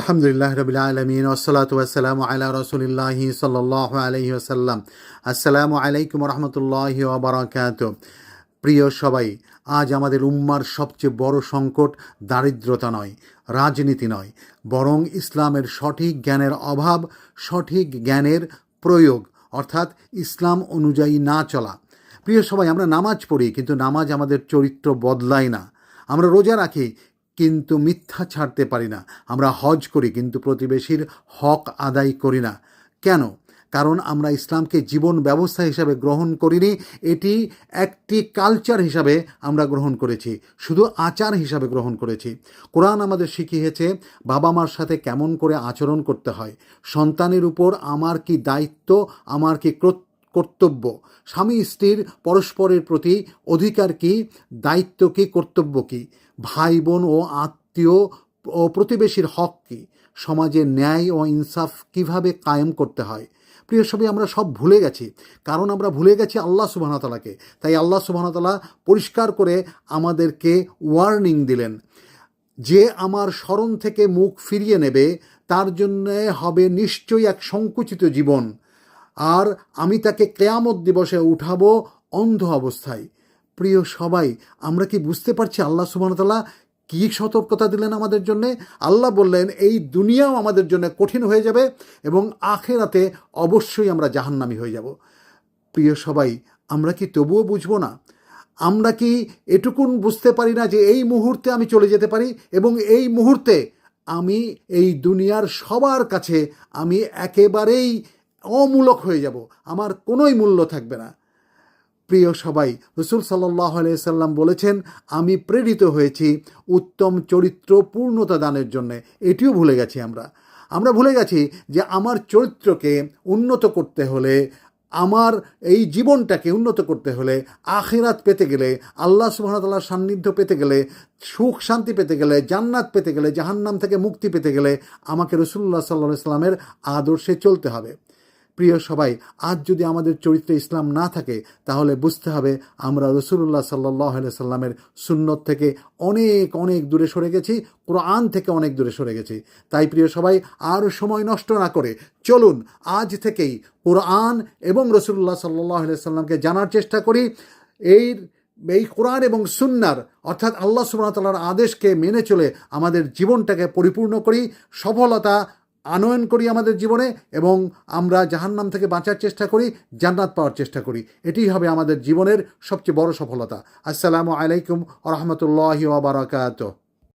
আলহামদুলিল্লাহ রবিল আলমিন ওসলাতু ওয়াসসালামু আলা রাসূলিল্লাহি সাল্লাল্লাহু আলাইহি ওয়াসাল্লাম। আসসালামু আলাইকুম রহমতুল্লাহি ওয়া বারাকাতুহু। প্রিয় সবাই, আজ আমাদের উম্মার সবচেয়ে বড় সংকট দারিদ্রতা নয়, রাজনীতি নয়, বরং ইসলামের সঠিক জ্ঞানের অভাব, সঠিক জ্ঞানের প্রয়োগ, অর্থাৎ ইসলাম অনুযায়ী না চলা। প্রিয় সবাই, আমরা নামাজ পড়ি, কিন্তু নামাজ আমাদের চরিত্র বদলায় না। আমরা রোজা রাখি, কিন্তু মিথ্যা ছাড়তে পারি না। আমরা হজ করি, কিন্তু প্রতিবেশীর হক আদায় করি না। কেন? কারণ আমরা ইসলামকে জীবন ব্যবস্থা হিসাবে গ্রহণ করিনি, এটি একটি কালচার হিসাবে আমরা গ্রহণ করেছি, শুধু আচার হিসাবে গ্রহণ করেছি। কোরআন আমাদের শিখিয়েছে বাবা মার সাথে কেমন করে আচরণ করতে হয়, সন্তানের উপর আমার কি দায়িত্ব, আমার কি কর্তব্য, স্বামী স্ত্রীর পরস্পরের প্রতি অধিকার কি, দায়িত্ব কি, কর্তব্য কি, ভাই বোন ও আত্মীয় ও প্রতিবেশীর হক কি, সমাজে ন্যায় ও ইনসাফ কিভাবে কায়েম করতে হয়। প্রিয় সবাই, আমরা সব ভুলে গেছি, কারণ আমরা ভুলে গেছি আল্লাহ সুবহানাহু ওয়া তাআলাকে। তাই আল্লাহ সুবহানাহু ওয়া তাআলা পরিষ্কার করে আমাদেরকে ওয়ার্নিং দিলেন, যে আমার স্মরণ থেকে মুখ ফিরিয়ে নেবে তার জন্য হবে নিশ্চয়ই এক সংকুচিত জীবন, আর আমি তাকে কিয়ামত দিবসে উঠাবো অন্ধ অবস্থায়। প্রিয় সবাই, আমরা কি বুঝতে পারছি আল্লাহ সুবহানাহু ওয়া তাআলা কী সতর্কতা দিলেন আমাদের জন্যে? আল্লাহ বললেন, এই দুনিয়াও আমাদের জন্য কঠিন হয়ে যাবে এবং আখেরাতে অবশ্যই আমরা জাহান্নামী হয়ে যাব। প্রিয় সবাই, আমরা কি তবুও বুঝবো না? আমরা কি এটুকুন বুঝতে পারি না যে এই মুহূর্তে আমি চলে যেতে পারি এবং এই মুহূর্তে আমি এই দুনিয়ার সবার কাছে আমি একেবারেই অমূলক হয়ে যাব, আমার কোনোই মূল্য থাকবে না। প্রিয় সবাই, রাসূল সাল্লাল্লাহু আলাইহি সাল্লাম বলেছেন, আমি প্রেরিত হয়েছি উত্তম চরিত্র পূর্ণতা দানের জন্যে। এটিও ভুলে গেছি আমরা ভুলে গেছি যে আমার চরিত্রকে উন্নত করতে হলে, আমার এই জীবনটাকে উন্নত করতে হলে, আখিরাত পেতে গেলে, আল্লাহ সুবহানাহু ওয়া তাআলার সান্নিধ্য পেতে গেলে, সুখ শান্তি পেতে গেলে, জান্নাত পেতে গেলে, জাহান্নাম থেকে মুক্তি পেতে গেলে আমাকে রাসূলুল্লাহ সাল্লাল্লাহু আলাইহি সাল্লামের আদর্শে চলতে হবে। প্রিয় সবাই, আজ যদি আমাদের চরিত্রে ইসলাম না থাকে, তাহলে বুঝতে হবে আমরা রাসূলুল্লাহ সাল্লাল্লাহু আলাইহি সাল্লামের সুন্নত থেকে অনেক অনেক দূরে সরে গেছি, কোরআন থেকে অনেক দূরে সরে গেছি। তাই প্রিয় সবাই, আর সময় নষ্ট না করে চলুন আজ থেকেই কোরআন এবং রাসূলুল্লাহ সাল্লাল্লাহু আলাইহি সাল্লামকে জানার চেষ্টা করি। এই কোরআন এবং সুন্নাহর, অর্থাৎ আল্লাহ সুবহানাহু ওয়া তাআলার আদেশকে মেনে চলে আমাদের জীবনটাকে পরিপূর্ণ করি, সফলতা আনয়ন করি আমাদের জীবনে, এবং আমরা জাহান্নাম থেকে বাঁচার চেষ্টা করি, জান্নাত পাওয়ার চেষ্টা করি। এটিই হবে আমাদের জীবনের সবচেয়ে বড় সফলতা। আসসালামু আলাইকুম ওয়া রাহমাতুল্লাহি ওয়া বারাকাতুহু।